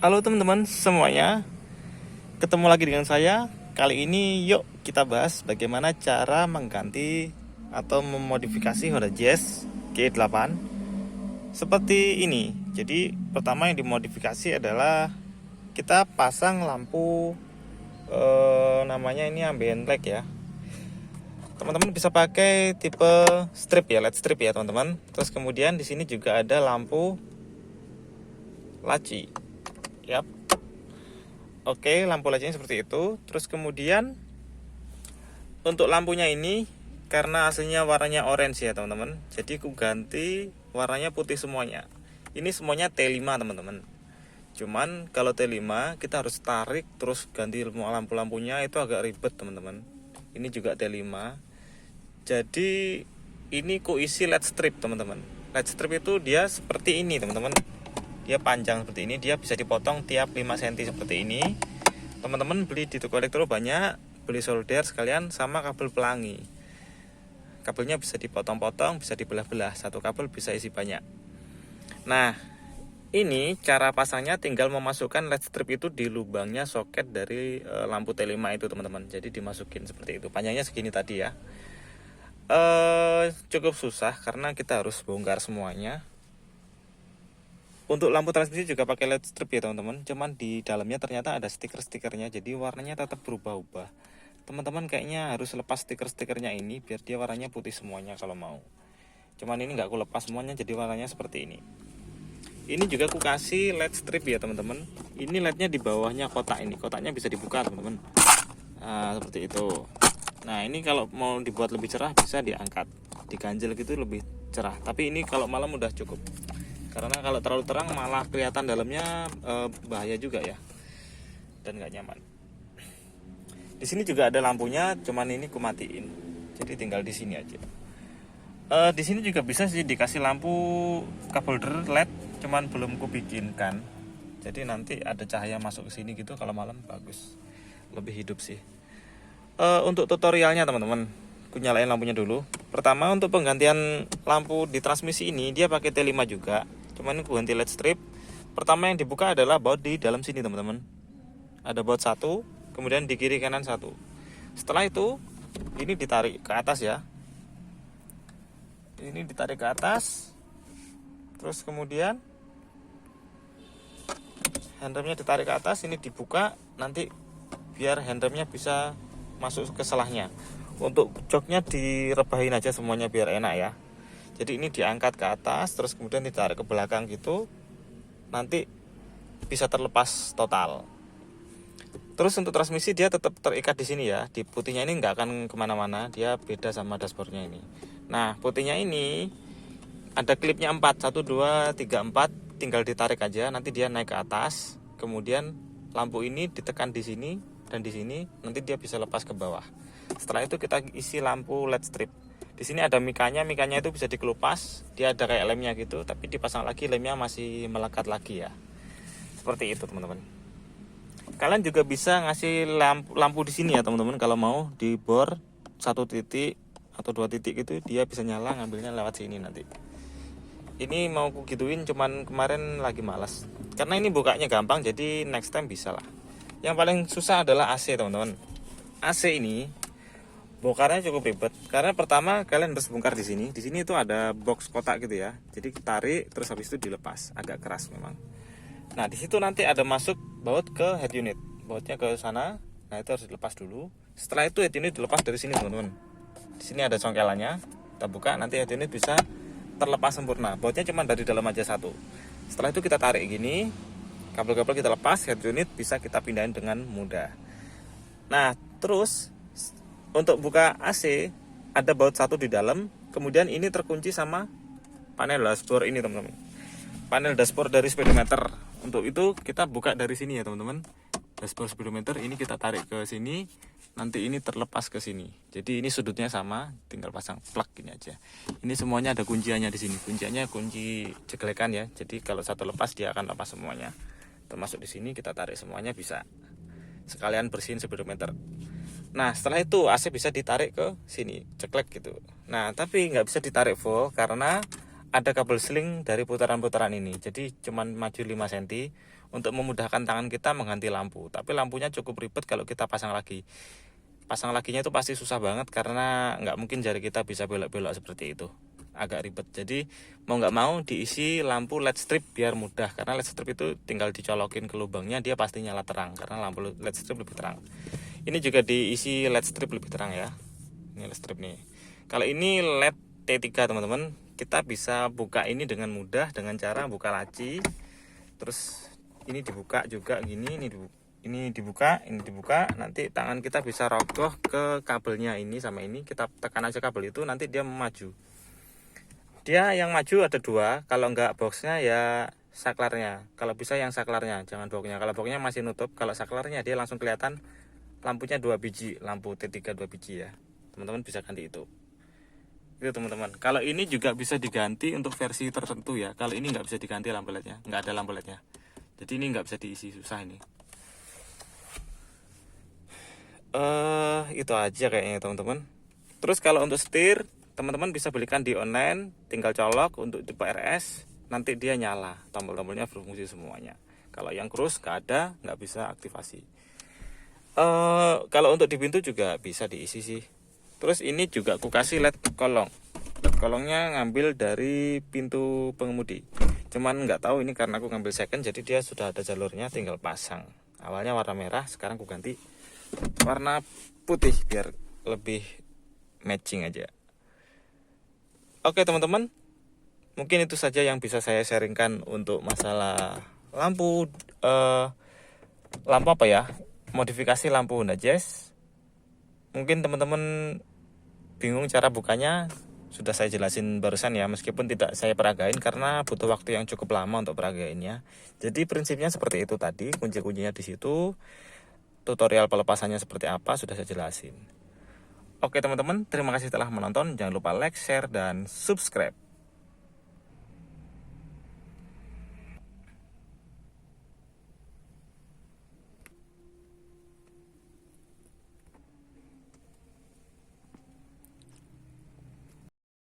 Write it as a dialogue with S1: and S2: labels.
S1: Halo teman-teman semuanya, ketemu lagi dengan saya. Kali ini yuk kita bahas bagaimana cara mengganti atau memodifikasi Honda Jazz G8 seperti ini. Jadi pertama yang dimodifikasi adalah kita pasang lampu namanya ini ambient light ya. Teman-teman bisa pakai tipe strip ya, LED strip ya teman-teman. Terus kemudian di sini juga ada lampu laci. Yap. Oke, lampu lacinya seperti itu. Terus kemudian untuk lampunya ini karena aslinya warnanya orange ya teman-teman. Jadi aku ganti warnanya putih semuanya. Ini semuanya T5 teman-teman. Cuman kalau T5 kita harus tarik terus ganti lampu-lampunya, itu agak ribet teman-teman. Ini juga T5. Jadi ini ku isi LED strip teman-teman. LED strip itu dia seperti ini teman-teman. Dia panjang seperti ini, dia bisa dipotong tiap 5 cm seperti ini. Teman-teman beli di toko elektro banyak, beli solder sekalian sama kabel pelangi. Kabelnya bisa dipotong-potong, bisa dibelah-belah, satu kabel bisa isi banyak. Nah, ini cara pasangnya tinggal memasukkan LED strip itu di lubangnya soket dari lampu T5 itu teman-teman. Jadi dimasukin seperti itu. Panjangnya segini tadi ya. Cukup susah karena kita harus bongkar semuanya. Untuk lampu transmisi juga pakai LED strip ya teman-teman. Cuman di dalamnya ternyata ada stiker-stikernya, jadi warnanya tetap berubah-ubah. Teman-teman kayaknya harus lepas stiker-stikernya ini biar dia warnanya putih semuanya kalau mau. Cuman ini nggak aku lepas semuanya, jadi warnanya seperti ini. Ini juga aku kasih LED strip ya teman-teman. Ini LED-nya di bawahnya kotak ini. Kotaknya bisa dibuka teman-teman. Nah, seperti itu. Nah, ini kalau mau dibuat lebih cerah bisa diangkat, diganjel gitu lebih cerah. Tapi ini kalau malam udah cukup. Karena kalau terlalu terang malah kelihatan dalamnya bahaya juga ya, dan nggak nyaman. Di sini juga ada lampunya, cuman ini ku matiin. Jadi tinggal di sini aja. Di sini juga bisa sih dikasih lampu kabel LED, cuman belum ku bikinkan. Jadi nanti ada cahaya masuk ke sini gitu kalau malam bagus, lebih hidup sih. Untuk tutorialnya teman-teman, aku nyalain lampunya dulu. Pertama untuk penggantian lampu di transmisi ini dia pakai T5 juga. Cuman aku ganti LED strip. Pertama yang dibuka adalah baut di dalam sini teman-teman. Ada baut satu, kemudian di kiri kanan satu. Setelah itu ini ditarik ke atas ya. Ini ditarik ke atas. Terus kemudian handremnya ditarik ke atas, ini dibuka nanti biar handremnya bisa masuk ke selahnya. Untuk joknya direbahin aja semuanya biar enak ya. Jadi ini diangkat ke atas, terus kemudian ditarik ke belakang gitu, nanti bisa terlepas total. Terus untuk transmisi dia tetap terikat di sini ya. Di putihnya ini nggak akan kemana-mana, dia beda sama dashboardnya ini. Nah, putihnya ini ada klipnya 4, 1, 2, 3, 4, tinggal ditarik aja, nanti dia naik ke atas. Kemudian lampu ini ditekan di sini dan di sini, nanti dia bisa lepas ke bawah. Setelah itu kita isi lampu LED strip. Di sini ada mikanya itu bisa dikelupas, dia ada kayak lemnya gitu, tapi dipasang lagi lemnya masih melekat lagi ya. Seperti itu teman-teman. Kalian juga bisa ngasih lampu di sini ya teman-teman, kalau mau di bor 1 titik atau 2 titik gitu, dia bisa nyala, ngambilnya lewat sini nanti. Ini mau aku gituin, cuman kemarin lagi malas. Karena ini bukanya gampang, jadi next time bisa lah. Yang paling susah adalah AC teman-teman. AC ini bongkarnya cukup ribet karena pertama kalian harus bongkar di sini. Di sini itu ada box kotak gitu ya. Jadi tarik terus habis itu dilepas. Agak keras memang. Nah, di situ nanti ada masuk baut ke head unit. Bautnya ke sana. Nah, itu harus dilepas dulu. Setelah itu head unit dilepas dari sini, teman-teman. Di sini ada congkelannya. Kita buka, nanti head unit bisa terlepas sempurna. Bautnya cuma dari dalam aja satu. Setelah itu kita tarik gini. Kabel-kabel kita lepas, head unit bisa kita pindahin dengan mudah. Nah, terus untuk buka AC ada baut satu di dalam, kemudian ini terkunci sama panel dashboard ini teman-teman. Panel dashboard dari speedometer. Untuk itu kita buka dari sini ya teman-teman. Dashboard speedometer ini kita tarik ke sini, nanti ini terlepas ke sini. Jadi ini sudutnya sama, tinggal pasang plug ini aja. Ini semuanya ada kunciannya di sini. Kunciannya kunci jeglekan ya. Jadi kalau satu lepas dia akan lepas semuanya. Termasuk di sini kita tarik semuanya bisa. Sekalian bersihin speedometer. Nah, setelah itu AC bisa ditarik ke sini, ceklek gitu. Nah, tapi nggak bisa ditarik full karena ada kabel seling dari putaran-putaran ini. Jadi cuman maju 5 cm untuk memudahkan tangan kita mengganti lampu. Tapi lampunya cukup ribet kalau kita pasang lagi. Pasang laginya itu pasti susah banget karena nggak mungkin jari kita bisa belok-belok seperti itu. Agak ribet. Jadi mau nggak mau diisi lampu LED strip biar mudah. Karena LED strip itu tinggal dicolokin ke lubangnya, dia pasti nyala terang. Karena lampu LED strip lebih terang. Ini juga diisi LED strip lebih terang ya. Ini LED strip nih. Kalau ini LED T3 teman-teman, kita bisa buka ini dengan mudah dengan cara buka laci. Terus ini dibuka juga gini, ini dibuka, nanti tangan kita bisa rogoh ke kabelnya ini sama ini, kita tekan aja kabel itu, nanti dia maju. Dia yang maju ada 2, kalau enggak boxnya ya saklarnya. Kalau bisa yang saklarnya, jangan boxnya. Kalau boxnya masih nutup, kalau saklarnya dia langsung kelihatan lampunya 2 biji, lampu T3 2 biji ya. Teman-teman bisa ganti itu. Itu teman-teman. Kalau ini juga bisa diganti untuk versi tertentu ya. Kalau ini nggak bisa diganti lampu LED-nya, nggak ada lampu LED-nya. Jadi ini nggak bisa diisi, susah ini. Itu aja kayaknya teman-teman. Terus kalau untuk setir, teman-teman bisa belikan di online, tinggal colok untuk di PRS, nanti dia nyala, tombol-tombolnya berfungsi semuanya. Kalau yang krus nggak ada, nggak bisa aktivasi. Kalau untuk di pintu juga bisa diisi sih. Terus ini juga aku kasih LED kolong. LED kolongnya ngambil dari pintu pengemudi. Cuman nggak tahu ini karena aku ngambil second, jadi dia sudah ada jalurnya, tinggal pasang. Awalnya warna merah, sekarang aku ganti warna putih biar lebih matching aja. Oke teman-teman, mungkin itu saja yang bisa saya sharingkan untuk masalah lampu apa ya, modifikasi lampu Honda Jazz. Mungkin teman-teman bingung cara bukanya, sudah saya jelasin barusan ya, meskipun tidak saya peragain karena butuh waktu yang cukup lama untuk peragainnya. Jadi prinsipnya seperti itu tadi, kunci-kuncinya di situ. Tutorial pelepasannya seperti apa sudah saya jelasin. Oke teman-teman, terima kasih telah menonton. Jangan lupa like, share, dan subscribe.